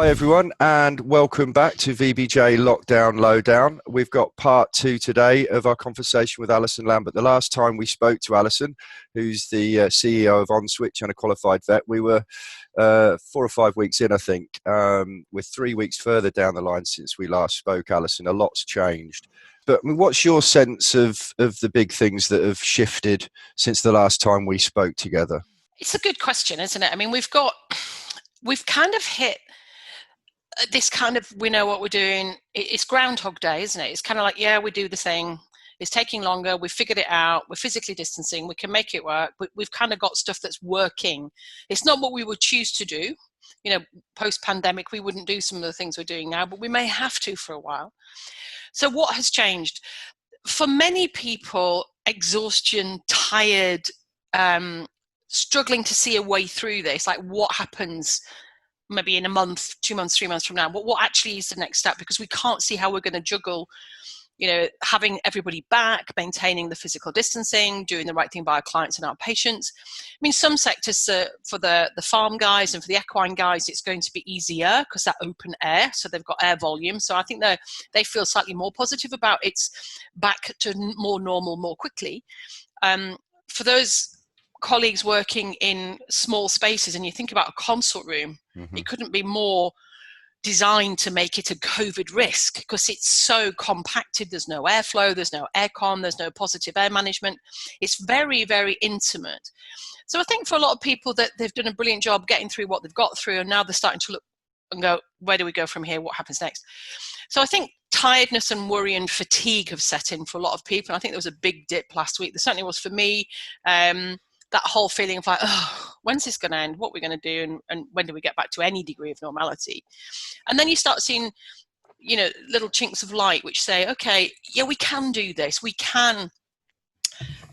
Hi everyone, and welcome back to VBJ Lockdown Lowdown. We've got part 2 today of our conversation with Alison Lambert. The last time we spoke to Alison, who's the CEO of onswitch and a qualified vet, we were 4 or 5 weeks in, I think. We're 3 weeks further down the line since we last spoke, Alison. A lot's changed. But I mean, what's your sense of the big things that have shifted since the last time we spoke together? It's a good question, isn't it? I mean, we've kind of hit this kind of, we know what we're doing. It's Groundhog Day, isn't it? It's kind of like, yeah, we do the thing. It's taking longer. We've figured it out. We're physically distancing. We can make it work. But we've kind of got stuff that's working. It's not what we would choose to do. You know, post-pandemic, we wouldn't do some of the things we're doing now, but we may have to for a while. So what has changed? For many people, exhaustion, tired, struggling to see a way through this, like what happens maybe in a month, 2 months, 3 months from now, what actually is the next step? Because we can't see how we're going to juggle, you know, having everybody back, maintaining the physical distancing, doing the right thing by our clients and our patients. I mean, some sectors for the farm guys and for the equine guys, it's going to be easier because they're open air, so they've got air volume. So I think they feel slightly more positive about it's back to more normal more quickly. For those colleagues working in small spaces, and you think about a consult room, it couldn't be more designed to make it a COVID risk because it's so compacted. There's no airflow, there's no aircon, there's no positive air management. It's very, very intimate. So I think for a lot of people that they've done a brilliant job getting through what they've got through, and now they're starting to look and go, where do we go from here? What happens next? So I think tiredness and worry and fatigue have set in for a lot of people. I think there was a big dip last week. There certainly was for me. That whole feeling of like, oh, when's this going to end? What are we going to do? And when do we get back to any degree of normality? And then you start seeing, you know, little chinks of light which say, okay, yeah, we can do this. We can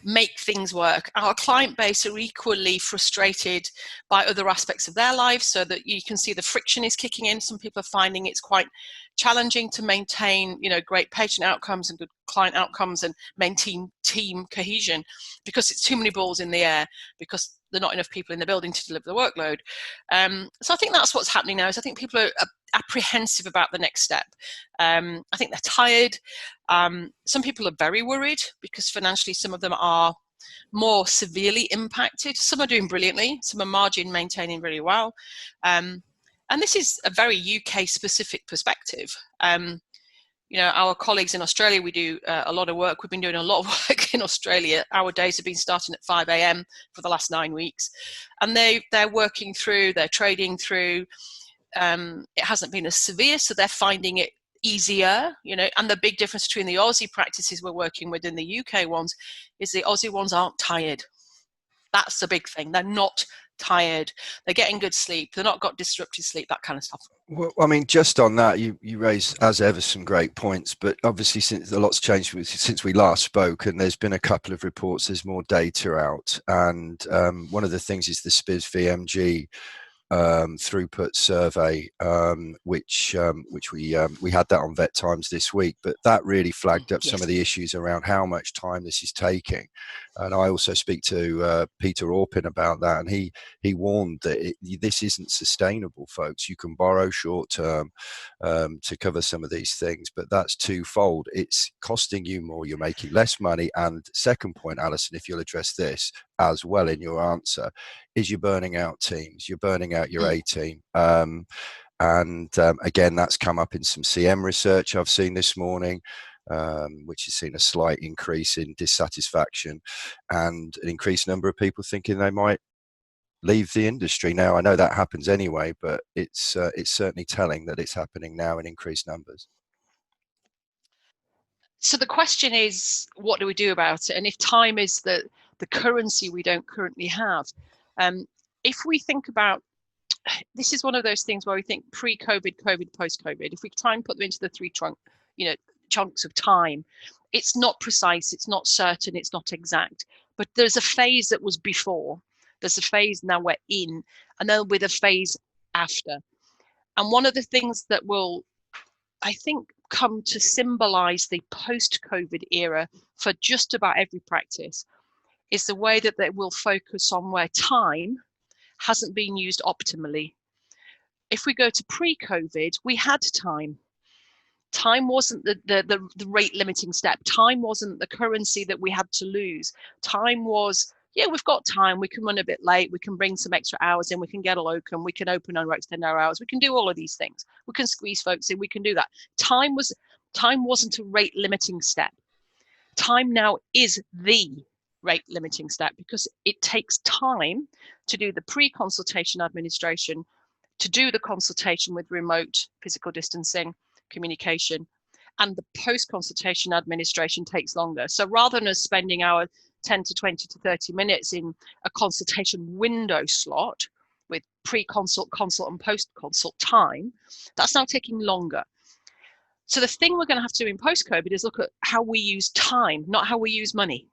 make things work. Our client base are equally frustrated by other aspects of their lives, so that you can see the friction is kicking in. Some people are finding it's quite challenging to maintain, you know, great patient outcomes and good client outcomes and maintain team cohesion because it's too many balls in the air, because there are not enough people in the building to deliver the workload. So I think that's what's happening now, is I think people are apprehensive about the next step. I think they're tired. Some people are very worried because financially some of them are more severely impacted. Some are doing brilliantly. Some are margin maintaining really well. And this is a very UK specific perspective. You know, our colleagues in Australia, we do a lot of work. We've been doing a lot of work in Australia. Our days have been starting at 5 a.m. for the last 9 weeks. And they're working through, they're trading through. It hasn't been as severe, so they're finding it easier, you know. And the big difference between the Aussie practices we're working with and the UK ones is the Aussie ones aren't tired. That's the big thing. They're not tired. They're getting good sleep. They're not got disrupted sleep, that kind of stuff. Well, I mean, just on that, you raise, as ever, some great points, but obviously since a lot's changed since we last spoke, and there's been a couple of reports, there's more data out, and one of the things is the SPIS VMG throughput survey, which we had that on Vet Times this week, but that really flagged up some of the issues around how much time this is taking. And I also speak to Peter Orpin about that, and he warned that this isn't sustainable, folks. You can borrow short term to cover some of these things, but that's twofold. It's costing you more, you're making less money, and second point, Alison, if you'll address this as well in your answer, is you're burning out teams, you're burning out your A team. Again, that's come up in some CM research I've seen this morning, which has seen a slight increase in dissatisfaction and an increased number of people thinking they might leave the industry. Now, I know that happens anyway, but it's certainly telling that it's happening now in increased numbers. So the question is, what do we do about it? And if time is the currency we don't currently have, if we think about, this is one of those things where we think pre-COVID, COVID, post-COVID. If we try and put them into the three chunks of time, it's not precise, it's not certain, it's not exact. But there's a phase that was before, there's a phase now we're in, and then with a phase after. And one of the things that will, I think, come to symbolize the post-COVID era for just about every practice is the way that they will focus on where time hasn't been used optimally. if we go to pre-COVID, we had time. Time wasn't the rate limiting step. Time wasn't the currency that we had to lose. Time was, yeah, we've got time. We can run a bit late. We can bring some extra hours in. We can get a locum. We can open or extend our hours. We can do all of these things. We can squeeze folks in. We can do that. Time wasn't a rate limiting step. Time now is the rate limiting step, because it takes time to do the pre-consultation administration, to do the consultation with remote physical distancing, communication, and the post-consultation administration takes longer. So rather than us spending our 10 to 20 to 30 minutes in a consultation window slot with pre-consult, consult, and post-consult time, that's now taking longer. So the thing we're going to have to do in post-COVID is look at how we use time, not how we use money.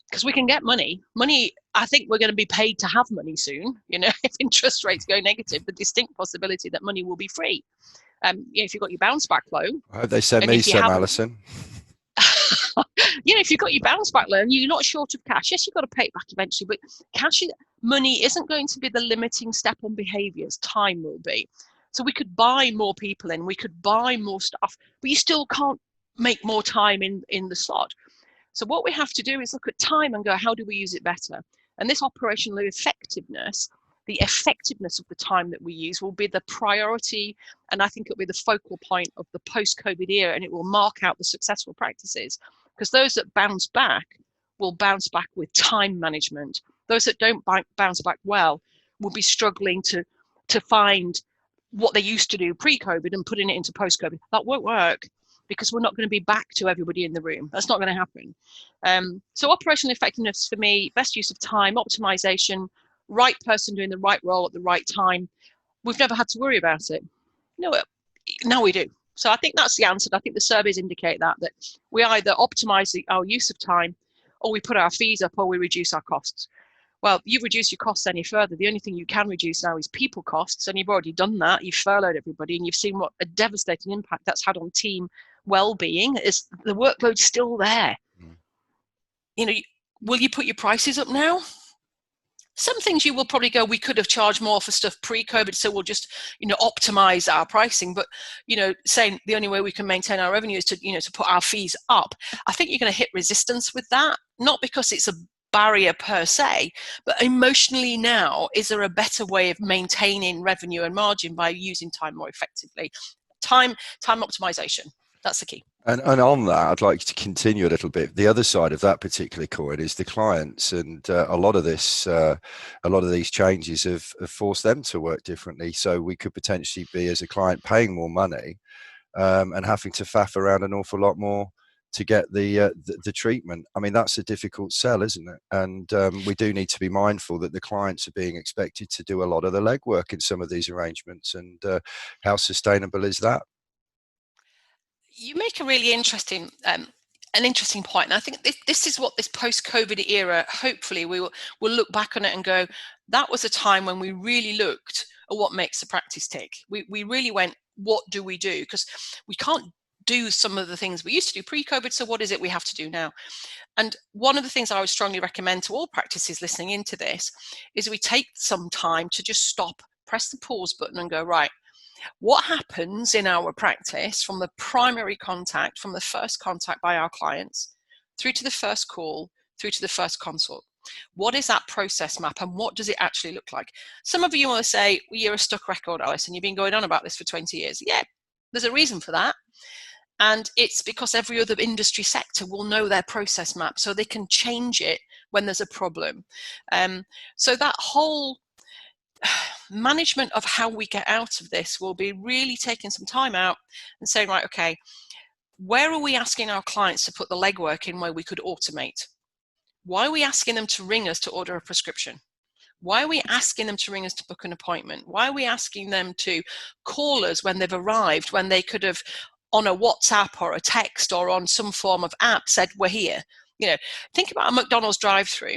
Because we can get money. Money, I think we're going to be paid to have money soon. You know, if interest rates go negative, the distinct possibility that money will be free. If you've got your bounce back loan. I hope they send me some, Alison. If you've got your bounce back loan, you're not short of cash. Yes, you've got to pay it back eventually, but money isn't going to be the limiting step on behaviours. Time will be. So we could buy more people in, we could buy more stuff, but you still can't make more time in the slot. So what we have to do is look at time and go, how do we use it better? And this operational effectiveness, the effectiveness of the time that we use, will be the priority, and I think it'll be the focal point of the post-COVID era, and it will mark out the successful practices, because those that bounce back will bounce back with time management. Those that don't bounce back well will be struggling to find what they used to do pre-COVID and putting it into post-COVID. That won't work, because we're not going to be back to everybody in the room. That's not going to happen. So operational effectiveness for me, best use of time, optimization, right person doing the right role at the right time. We've never had to worry about it. No, now we do. So I think that's the answer. I think the surveys indicate that we either optimize our use of time, or we put our fees up, or we reduce our costs. Well, you've reduced your costs any further. The only thing you can reduce now is people costs, and you've already done that. You've furloughed everybody, and you've seen what a devastating impact that's had on team well-being. Is the workload still there? Will you put your prices up now? Some things you will probably go, we could have charged more for stuff pre-COVID, so we'll just, optimize our pricing. But, saying the only way we can maintain our revenue is to put our fees up. I think you're going to hit resistance with that, not because it's a barrier per se, but emotionally now, is there a better way of maintaining revenue and margin by using time more effectively? Time optimization, that's the key. And on that, I'd like to continue a little bit. The other side of that particular coin is the clients, and a lot of these changes have forced them to work differently. So we could potentially be, as a client, paying more money and having to faff around an awful lot more to get the treatment. I mean, that's a difficult sell, isn't it? And we do need to be mindful that the clients are being expected to do a lot of the legwork in some of these arrangements, and how sustainable is that? You make a really interesting point, and I think this is what this post-COVID era, hopefully we'll look back on it and go, that was a time when we really looked at what makes the practice tick. We really went, what do we do? Because we can't do some of the things we used to do pre-COVID, so what is it we have to do now? And one of the things I would strongly recommend to all practices listening into this is we take some time to just stop, press the pause button and go, right, what happens in our practice from the primary contact, from the first contact by our clients, through to the first call, through to the first consult? What is that process map, and what does it actually look like? Some of you want to say, well, you're a stuck record, Alison, you've been going on about this for 20 years. Yeah, there's a reason for that. And it's because every other industry sector will know their process map, so they can change it when there's a problem. So that whole management of how we get out of this will be really taking some time out and saying, right, okay, where are we asking our clients to put the legwork in where we could automate? Why are we asking them to ring us to order a prescription? Why are we asking them to ring us to book an appointment? Why are we asking them to call us when they've arrived, when they could have on a WhatsApp or a text or on some form of app said, we're here? Think about a McDonald's drive-through.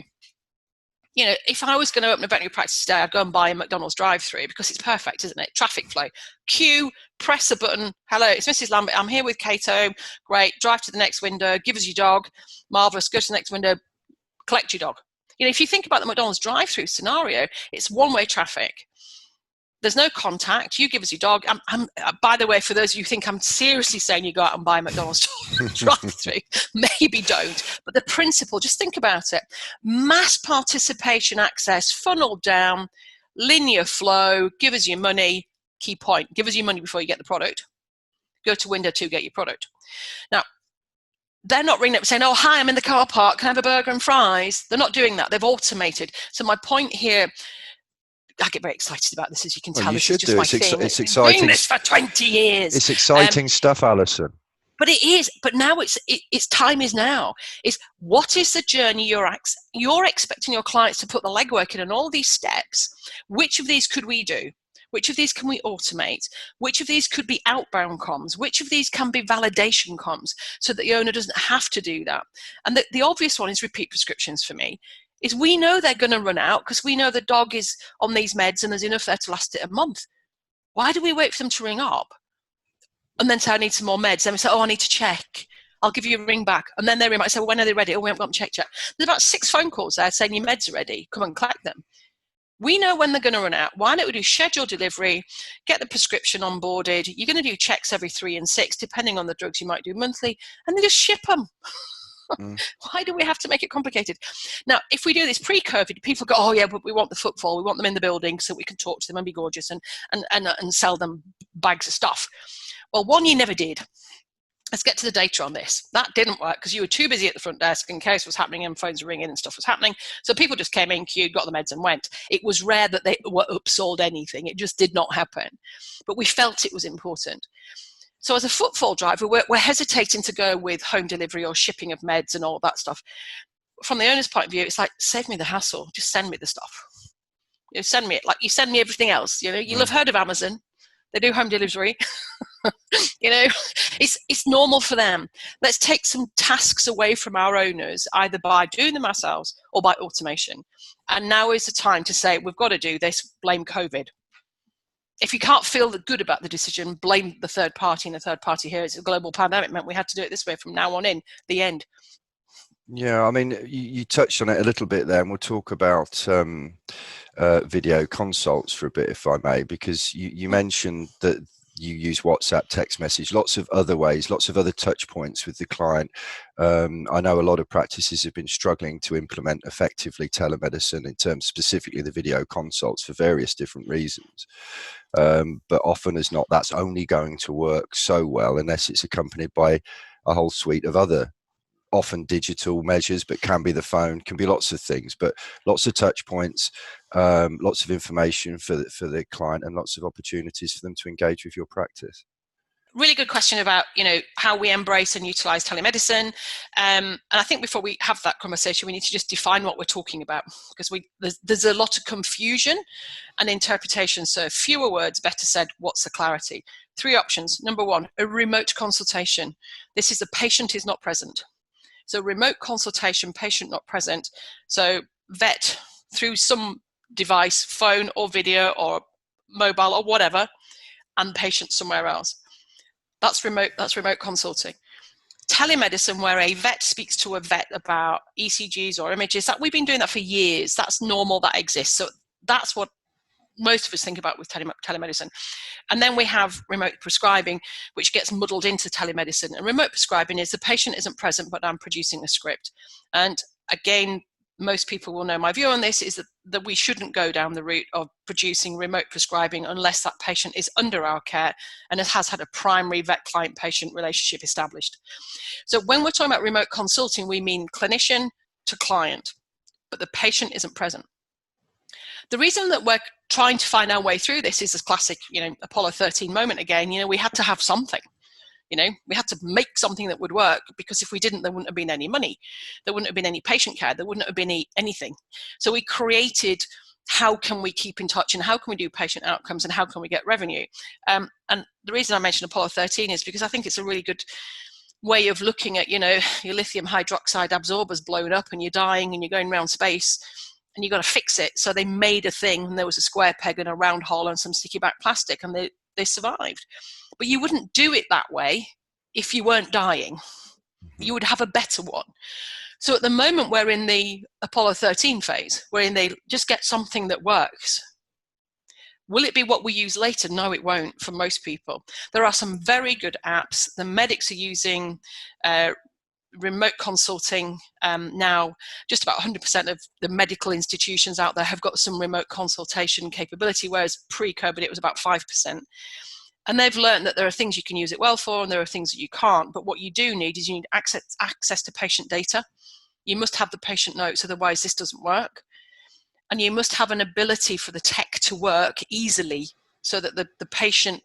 If I was going to open a veterinary practice today, I'd go and buy a McDonald's drive-through because it's perfect, isn't it? Traffic flow. Queue, press a button. Hello, it's Mrs. Lambert. I'm here with Cato. Great. Drive to the next window. Give us your dog. Marvellous. Go to the next window. Collect your dog. If you think about the McDonald's drive-through scenario, it's one-way traffic. There's no contact. You give us your dog. By the way, for those of you who think I'm seriously saying you go out and buy a McDonald's drive-through, maybe don't. But the principle, just think about it. Mass participation access, funneled down, linear flow, give us your money. Key point, give us your money before you get the product. Go to window 2, get your product. Now, they're not ringing up saying, oh, hi, I'm in the car park. Can I have a burger and fries? They're not doing that. They've automated. So my point here, I get very excited about this, as you can tell. You this should is just do. my It's thing. it's exciting. Doing this for 20 years. It's exciting stuff, Alison. But it is. But now it's time is now. Is what is the journey you're expecting your clients to put the legwork in, and all these steps? Which of these could we do? Which of these can we automate? Which of these could be outbound comms? Which of these can be validation comms, so that the owner doesn't have to do that? And the obvious one is repeat prescriptions for me. Is we know they're going to run out because we know the dog is on these meds and there's enough there to last it a month. Why do we wait for them to ring up and then say, I need some more meds? Then we say, oh, I need to check. I'll give you a ring back. And then they ring back and say, well, when are they ready? Oh, we haven't got them checked yet. There's about 6 phone calls there saying your meds are ready. Come and collect them. We know when they're going to run out. Why don't we do scheduled delivery, get the prescription onboarded? You're going to do checks every 3 and 6, depending on the drugs you might do monthly, and then just ship them. Why do we have to make it complicated? Now, if we do this pre-COVID, people go, oh yeah, but we want the footfall. We want them in the building so we can talk to them and be gorgeous and sell them bags of stuff. Well, one, you never did. Let's get to the data on this. That didn't work because you were too busy at the front desk in case it was happening and phones were ringing and stuff was happening. So people just came in, queued, got the meds and went. It was rare that they were upsold anything. It just did not happen. But we felt it was important. So as a footfall driver, we're hesitating to go with home delivery or shipping of meds and all that stuff. From the owner's point of view, it's like, save me the hassle. Just send me the stuff. Send me it like you send me everything else. You'll have heard of Amazon. They do home delivery. It's normal for them. Let's take some tasks away from our owners, either by doing them ourselves or by automation. And now is the time to say, we've got to do this, blame COVID. If you can't feel good about the decision, blame the third party, and the third party here is a global pandemic meant we had to do it this way from now on in, the end. Yeah, I mean, you touched on it a little bit there, and we'll talk about video consults for a bit, if I may, because you mentioned that you use WhatsApp, text message, lots of other ways, lots of other touch points with the client. I know a lot of practices have been struggling to implement effectively telemedicine in terms specifically the video consults for various different reasons. But often as not, that's only going to work so well unless it's accompanied by a whole suite of other often digital measures, but can be the phone, can be lots of things, but lots of touch points, lots of information for the client, and lots of opportunities for them to engage with your practice. Really good question about how we embrace and utilize telemedicine, and I think before we have that conversation we need to just define what we're talking about, because there's a lot of confusion and interpretation. So fewer words, better said. What's the clarity? 3 options. Number 1, a remote consultation. This is the patient is not present. So remote consultation, patient not present. So vet through some device, phone or video or mobile or whatever, and patient somewhere else. That's remote consulting. Telemedicine, where a vet speaks to a vet about ECGs or images, that we've been doing that for years. That's normal, that exists. So that's what most of us think about with telemedicine. And then we have remote prescribing, which gets muddled into telemedicine. And remote prescribing is the patient isn't present, but I'm producing a script. And again, most people will know my view on this is that we shouldn't go down the route of producing remote prescribing unless that patient is under our care and has had a primary vet client patient relationship established. So when we're talking about remote consulting, we mean clinician to client, but the patient isn't present. The reason that we're trying to find our way through this is this classic, Apollo 13 moment again. We had to have something. We had to make something that would work, because if we didn't, there wouldn't have been any money. There wouldn't have been any patient care. There wouldn't have been anything. So we created, how can we keep in touch, and how can we do patient outcomes, and how can we get revenue? And the reason I mentioned Apollo 13 is because I think it's a really good way of looking at, your lithium hydroxide absorber's blown up and you're dying and you're going around space and you've got to fix it. So they made a thing, and there was a square peg and a round hole and some sticky back plastic, and they survived. But you wouldn't do it that way if you weren't dying. You would have a better one. So at the moment, we're in the Apollo 13 phase, wherein they just get something that works. Will it be what we use later? No, it won't for most people. There are some very good apps. The medics are using remote consulting now. Just about 100% of the medical institutions out there have got some remote consultation capability, whereas pre-COVID it was about 5%. And they've learned that there are things you can use it well for and there are things that you can't. But what you do need is you need access to patient data. You must have the patient notes, otherwise this doesn't work. And you must have an ability for the tech to work easily so that the patient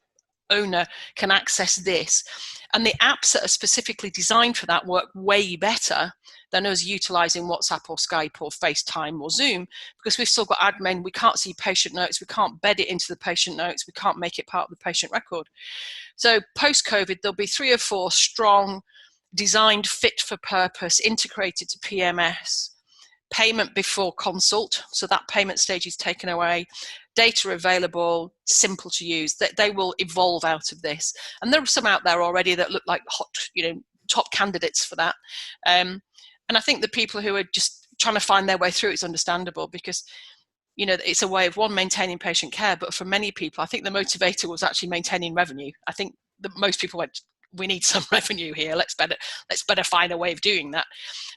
owner can access this. And the apps that are specifically designed for that work way better than us utilizing WhatsApp or Skype or FaceTime or Zoom, because we've still got admin. We can't see patient notes. We can't bed it into the patient notes. We can't make it part of the patient record. So post-COVID, there'll be 3 or 4 strong, designed, fit for purpose, integrated to PMS, payment before consult, so that payment stage is taken away, data available, simple to use. That they will evolve out of this, and there are some out there already that look like hot, top candidates for that. And I think the people who are just trying to find their way through it's understandable, because it's a way of maintaining patient care, but for many people I think the motivator was actually maintaining revenue. I think that most people went, we need some revenue here. Let's better find a way of doing that.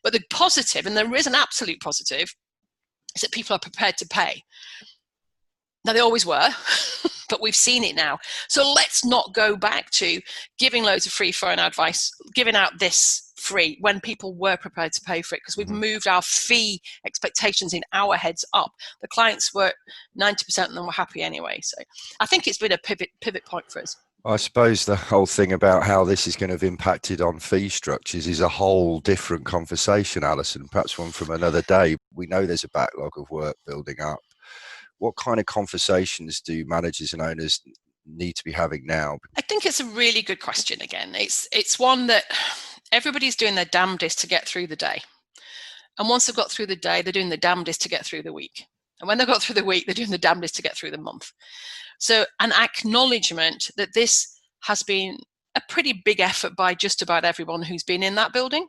But the positive, and there is an absolute positive, is that people are prepared to pay. Now, they always were, but we've seen it now. So let's not go back to giving loads of free phone advice, giving out this free when people were prepared to pay for it, because we've moved our fee expectations in our heads up. The clients were 90% of them were happy anyway. So I think it's been a pivot point for us. I suppose the whole thing about how this is going to have impacted on fee structures is a whole different conversation, Alison, perhaps one from another day. We know there's a backlog of work building up. What kind of conversations do managers and owners need to be having now? I think it's a really good question again. It's one that everybody's doing their damnedest to get through the day. And once they've got through the day, they're doing the damnedest to get through the week. And when they've got through the week, they're doing the damnedest to get through the month. So an acknowledgement that this has been a pretty big effort by just about everyone who's been in that building,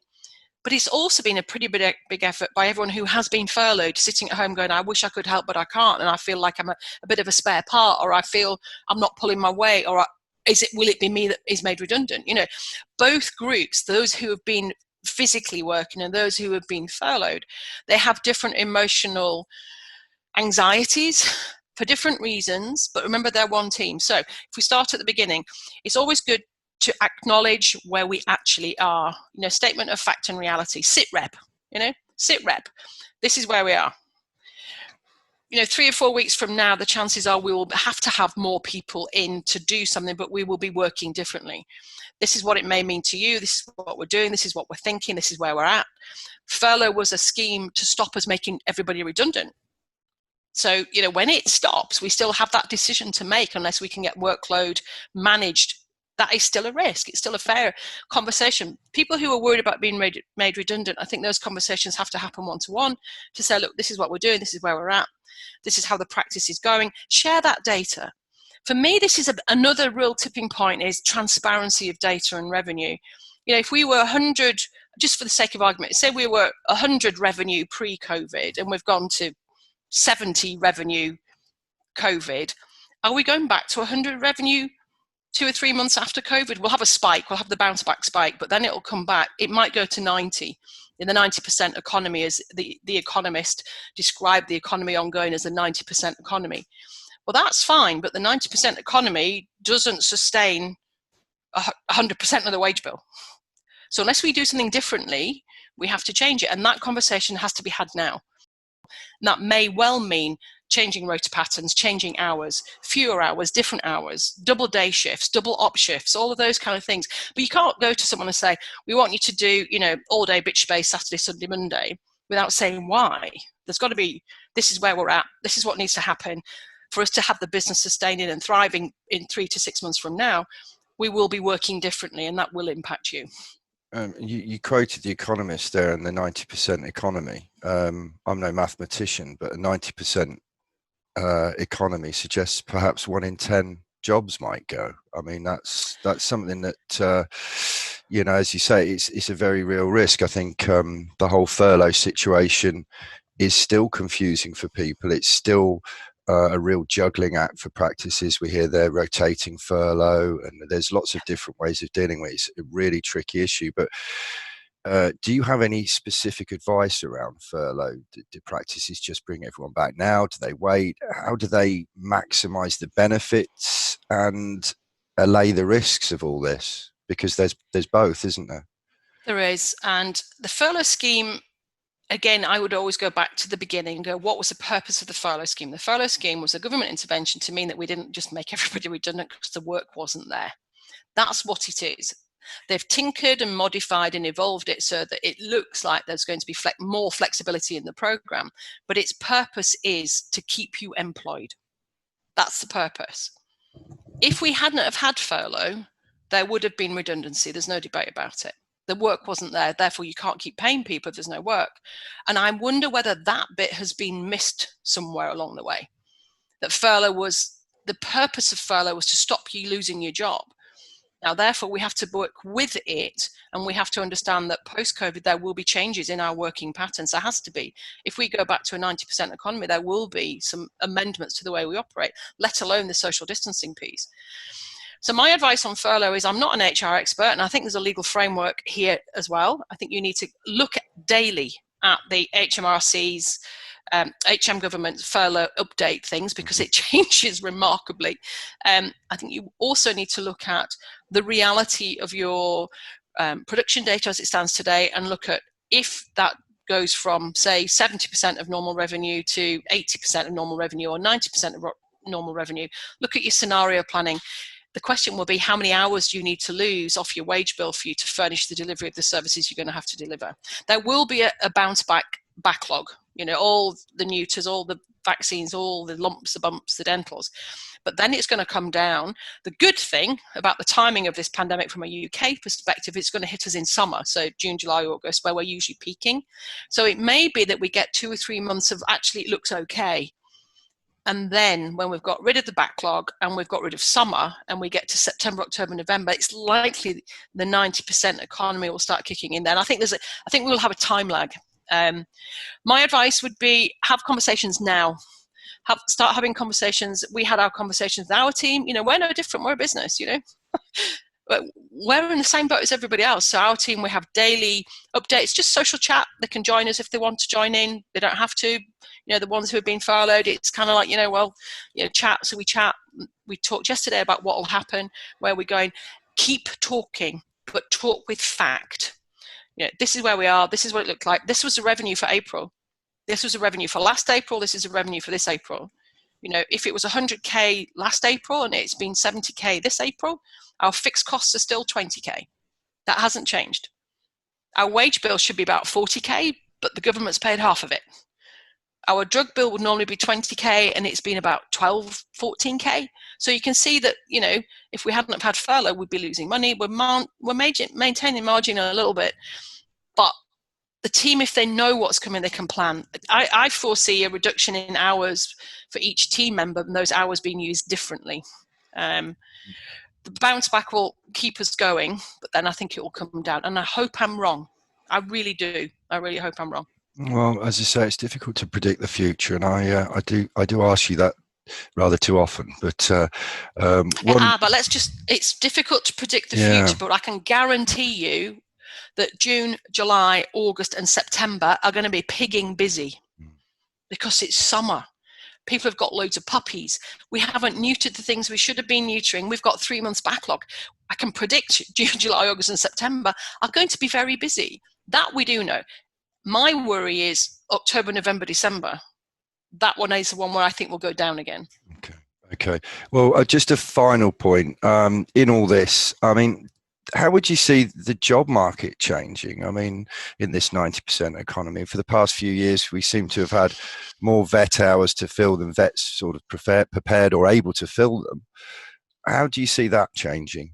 but it's also been a pretty big effort by everyone who has been furloughed, sitting at home going, I wish I could help, but I can't, and I feel like I'm a bit of a spare part, or I feel I'm not pulling my weight, or will it be me that is made redundant? Both groups, those who have been physically working and those who have been furloughed, they have different emotional anxieties for different reasons, but remember they're one team. So if we start at the beginning, it's always good to acknowledge where we actually are. Statement of fact and reality. Sit rep. This is where we are. 3 or 4 weeks from now, the chances are we will have to have more people in to do something, but we will be working differently. This is what it may mean to you. This is what we're doing. This is what we're thinking. This is where we're at. Furlough was a scheme to stop us making everybody redundant. So, when it stops, we still have that decision to make unless we can get workload managed. That is still a risk. It's still a fair conversation. People who are worried about being made redundant, I think those conversations have to happen one-to-one to say, look, this is what we're doing. This is where we're at. This is how the practice is going. Share that data. For me, this is another real tipping point is transparency of data and revenue. If we were 100, just for the sake of argument, say we were 100 revenue pre-COVID and we've gone to 70 revenue COVID, are we going back to 100 revenue 2 or 3 months after COVID? We'll have a spike, we'll have the bounce back spike, but then it'll come back. It might go to 90. In the 90% economy, as the Economist described the economy ongoing as a 90% economy. Well, that's fine, but the 90% economy doesn't sustain 100% of the wage bill. So unless we do something differently, we have to change it. And that conversation has to be had now. And that may well mean changing rota patterns, changing hours, fewer hours, different hours, double day shifts, double op shifts, all of those kind of things. But you can't go to someone and say, we want you to do, all day bitch space, Saturday, Sunday, Monday, without saying why. There's got to be, this is where we're at. This is what needs to happen for us to have the business sustaining and thriving in 3 to 6 months from now. We will be working differently, and that will impact you. You quoted the Economist there and the 90% economy. I'm no mathematician, but a 90% economy suggests perhaps 1 in 10 jobs might go. I mean, that's something that, as you say, it's a very real risk. I think the whole furlough situation is still confusing for people. It's still a real juggling act for practices. We hear they're rotating furlough, and there's lots of different ways of dealing with it. It's a really tricky issue. But do you have any specific advice around furlough? Do practices just bring everyone back now? Do they wait? How do they maximise the benefits and allay the risks of all this? Because there's both, isn't there? There is. And the furlough scheme, again, I would always go back to the beginning and go, what was the purpose of the furlough scheme? The furlough scheme was a government intervention to mean that we didn't just make everybody redundant because the work wasn't there. That's what it is. They've tinkered and modified and evolved it so that it looks like there's going to be more flexibility in the program, but its purpose is to keep you employed. That's the purpose. If we hadn't have had furlough, there would have been redundancy. There's no debate about it. The work wasn't there, therefore you can't keep paying people if there's no work. And I wonder whether that bit has been missed somewhere along the way. That the purpose of furlough was to stop you losing your job. Now, therefore, we have to work with it, and we have to understand that post-COVID, there will be changes in our working patterns. There has to be. If we go back to a 90% economy, there will be some amendments to the way we operate, let alone the social distancing piece. So my advice on furlough is, I'm not an HR expert, and I think there's a legal framework here as well. I think you need to look daily at the HMRC's HM government furlough update things, because it changes remarkably. I think you also need to look at the reality of your production data as it stands today, and look at if that goes from, say, 70% of normal revenue to 80% of normal revenue, or 90% of normal revenue. Look at your scenario planning. The question will be, how many hours do you need to lose off your wage bill for you to furnish the delivery of the services you're going to have to deliver? There will be a bounce back backlog, all the neuters, all the vaccines, all the lumps, the bumps, the dentals. But then it's going to come down. The good thing about the timing of this pandemic from a UK perspective, it's going to hit us in summer. So June, July, August, where we're usually peaking. So it may be that we get 2 or 3 months of actually it looks okay. And then when we've got rid of the backlog and we've got rid of summer and we get to September, October, November, it's likely the 90% economy will start kicking in then. I think we'll have a time lag. My advice would be, have conversations now. Start having conversations. We had our conversations with our team. We're no different. We're a business, But we're in the same boat as everybody else. So our team, we have daily updates, just social chat. They can join us if they want to join in. They don't have to. The ones who have been furloughed, it's kind of like, chat. So we chat. We talked yesterday about what will happen, where we're going. Keep talking, but talk with fact. This is where we are. This is what it looked like. This was the revenue for April. This was the revenue for last April. This is the revenue for this April. If it was 100K last April and it's been 70K this April, our fixed costs are still 20K. That hasn't changed. Our wage bill should be about 40K, but the government's paid half of it. Our drug bill would normally be 20K and it's been about 12, 14K. So you can see that, if we hadn't have had furlough, we'd be losing money. We're maintaining margin a little bit, but the team, if they know what's coming, they can plan. I foresee a reduction in hours for each team member, and those hours being used differently. The bounce back will keep us going, but then I think it will come down. And I hope I'm wrong. I really do. I really hope I'm wrong. Well, as I say, it's difficult to predict the future, and I do ask you that rather too often. But it's difficult to predict the future, but I can guarantee you that June, July, August, and September are going to be pigging busy because it's summer. People have got loads of puppies. We haven't neutered the things we should have been neutering. We've got 3 months backlog. I can predict June, July, August, and September are going to be very busy. That we do know. My worry is October, November, December. That one is the one where I think we'll go down again. Okay. Well, just a final point in all this. How would you see the job market changing? In this 90% economy, for the past few years, we seem to have had more vet hours to fill than vets sort of prepared or able to fill them. How do you see that changing?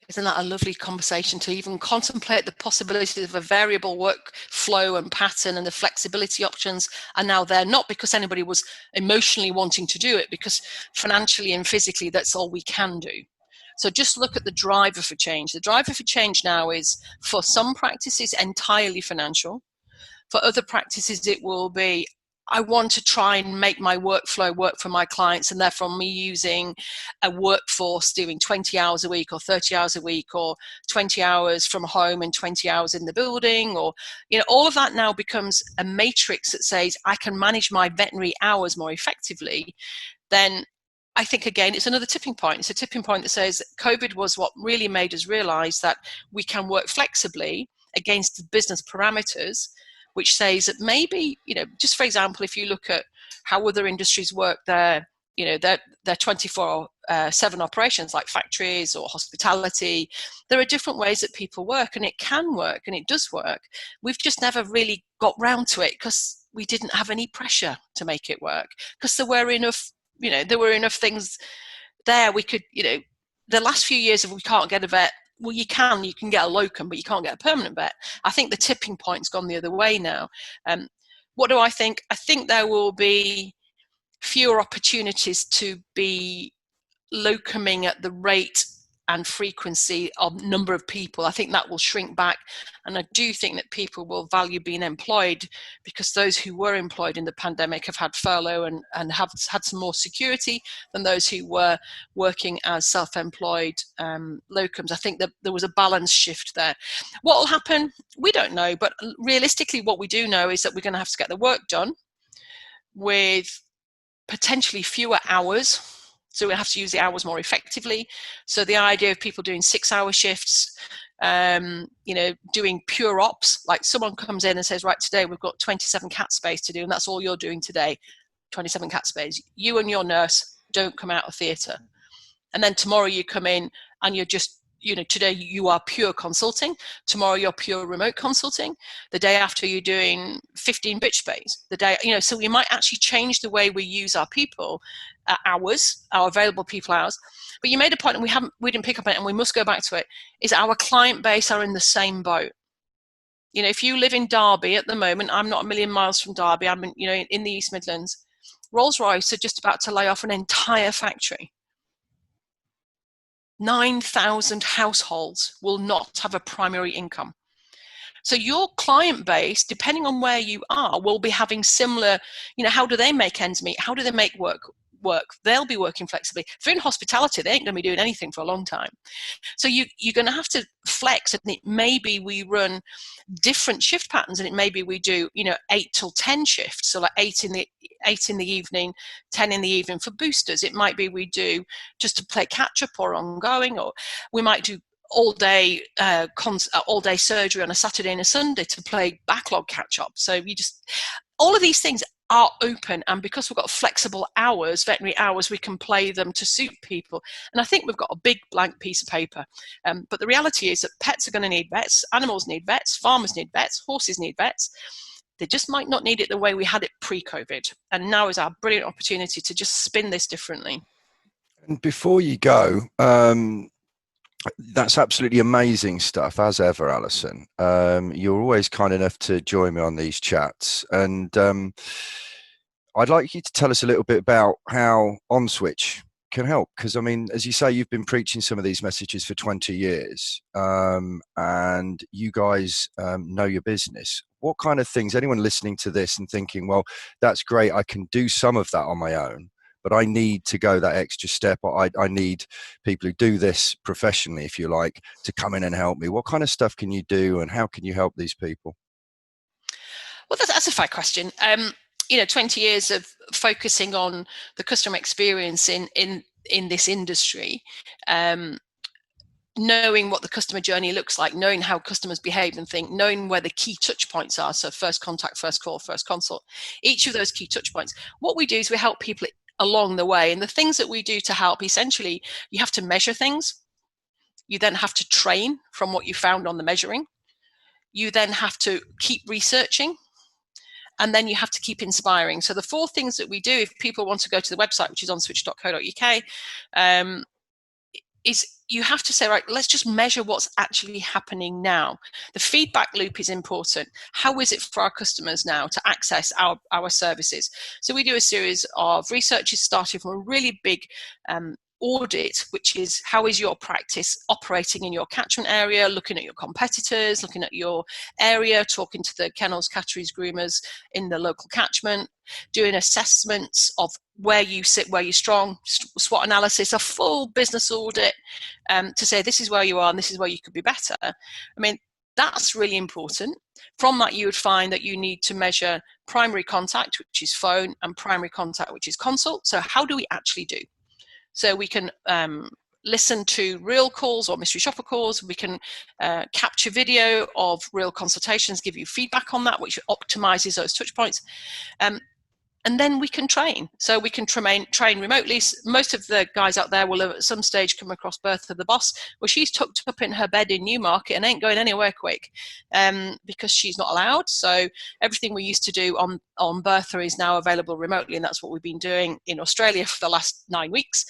Isn't that a lovely conversation to even contemplate the possibilities of a variable workflow and pattern, and the flexibility options are now there, not because anybody was emotionally wanting to do it, because financially and physically that's all we can do. So just look at the driver for change. The driver for change now is, for some practices, entirely financial. For other practices, it will be, I want to try and make my workflow work for my clients, and therefore me using a workforce doing 20 hours a week or 30 hours a week or 20 hours from home and 20 hours in the building, or, all of that now becomes a matrix that says I can manage my veterinary hours more effectively. Then I think, again, it's another tipping point. It's a tipping point that says that COVID was what really made us realize that we can work flexibly against the business parameters, which says that maybe, just for example, if you look at how other industries work their 24/7 operations, like factories or hospitality, there are different ways that people work, and it can work and it does work. We've just never really got round to it because we didn't have any pressure to make it work, because there were enough things there. We could, the last few years of we can't get a vet, well, you can get a locum, but you can't get a permanent vet. I think the tipping point's gone the other way now. What do I think? I think there will be fewer opportunities to be locuming at the rate and frequency of number of people. I think that will shrink back, and I do think that people will value being employed, because those who were employed in the pandemic have had furlough and have had some more security than those who were working as self-employed locums. I think that there was a balance shift there. What will happen? We don't know, but realistically what we do know is that we're going to have to get the work done with potentially fewer hours. So we have to use the hours more effectively. So the idea of people doing 6-hour shifts, doing pure ops, like someone comes in and says, right, today we've got 27 cat space to do, and that's all you're doing today, 27 cat space. You and your nurse don't come out of theatre. And then tomorrow you come in and you're just, today you are pure consulting. Tomorrow you're pure remote consulting. The day after you're doing 15 bitch space. The day, so we might actually change the way we use our people hours, our available people hours. But you made a point, and we didn't pick up on it, and we must go back to it, is our client base are in the same boat. If you live in Derby at the moment, I'm not a million miles from Derby, I'm in the East Midlands. Rolls-Royce are just about to lay off an entire factory. 9,000 households will not have a primary income. So your client base, depending on where you are, will be having similar, how do they make ends meet? How do they make work? They'll be working flexibly. If they're in hospitality, they ain't going to be doing anything for a long time. So you're going to have to flex, and it maybe we run different shift patterns, and it maybe we do 8 till 10 shifts, so like 8 in the evening, 10 in the evening for boosters. It might be we do just to play catch up or ongoing, or we might do all day surgery on a Saturday and a Sunday to play backlog catch up. So all of these things are open, and because we've got flexible hours, veterinary hours, we can play them to suit people. And I think we've got a big blank piece of paper, but the reality is that pets are going to need vets, animals need vets, farmers need vets, horses need vets. They just might not need it the way we had it pre-COVID, and now is our brilliant opportunity to just spin this differently. And before you go, that's absolutely amazing stuff, as ever, Alison. You're always kind enough to join me on these chats, and I'd like you to tell us a little bit about how onswitch can help, because I mean, as you say, you've been preaching some of these messages for 20 years, and you guys know your business. What kind of things, anyone listening to this and thinking, well, that's great, I can do some of that on my own, but I need to go that extra step, or I need people who do this professionally, if you like, to come in and help me. What kind of stuff can you do, and how can you help these people? Well, that's a fair question. 20 years of focusing on the customer experience in this industry, knowing what the customer journey looks like, knowing how customers behave and think, knowing where the key touch points are. So first contact, first call, first consult, each of those key touch points. What we do is we help people along the way. And the things that we do to help, essentially, you have to measure things. You then have to train from what you found on the measuring. You then have to keep researching. And then you have to keep inspiring. So the 4 things that we do, if people want to go to the website, which is onswitch.co.uk, is you have to say, right, let's just measure what's actually happening now. The feedback loop is important. How is it for our customers now to access our services? So we do a series of researches starting from a really big audit, which is how is your practice operating in your catchment area, looking at your competitors, looking at your area, talking to the kennels, catteries, groomers in the local catchment, doing assessments of where you sit, where you're strong, SWOT analysis, a full business audit to say this is where you are and this is where you could be better. I mean, that's really important. From that, you would find that you need to measure primary contact, which is phone, and primary contact, which is consult. So how do we actually do? So we can listen to real calls or mystery shopper calls. We can capture video of real consultations, give you feedback on that, which optimizes those touch points. And then we can train. So we can train remotely. Most of the guys out there will have at some stage come across Bertha the boss. Well, she's tucked up in her bed in Newmarket and ain't going anywhere quick because she's not allowed. So everything we used to do on Bertha is now available remotely, and that's what we've been doing in Australia for the last 9 weeks.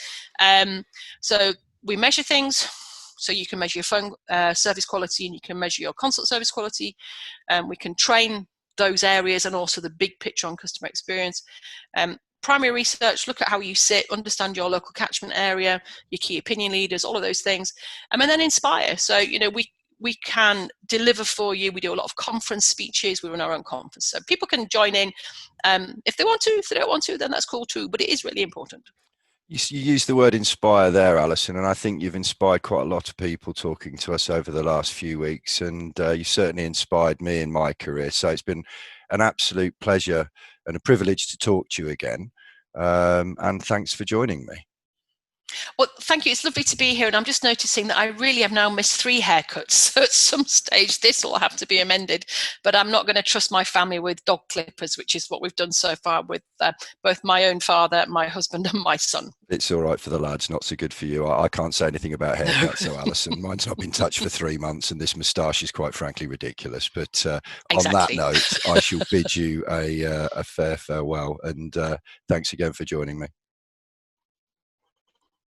So we measure things. So you can measure your phone service quality and you can measure your consult service quality. We can train those areas and also the big picture on customer experience. Primary research, look at how you sit, understand your local catchment area, your key opinion leaders, all of those things. And then inspire. So, we can deliver for you. We do a lot of conference speeches. We run our own conference. So people can join in if they want to. If they don't want to, then that's cool too. But it is really important. You use the word inspire there, Alison, and I think you've inspired quite a lot of people talking to us over the last few weeks, and you certainly inspired me in my career. So it's been an absolute pleasure and a privilege to talk to you again, and thanks for joining me. Well, thank you. It's lovely to be here. And I'm just noticing that I really have now missed 3 haircuts. So at some stage, this will have to be amended. But I'm not going to trust my family with dog clippers, which is what we've done so far with both my own father, my husband and my son. It's all right for the lads, not so good for you. I can't say anything about haircuts, so Alison, mine's not been touched for 3 months and this moustache is quite frankly ridiculous. But exactly. On that note, I shall bid you a fair farewell, and thanks again for joining me.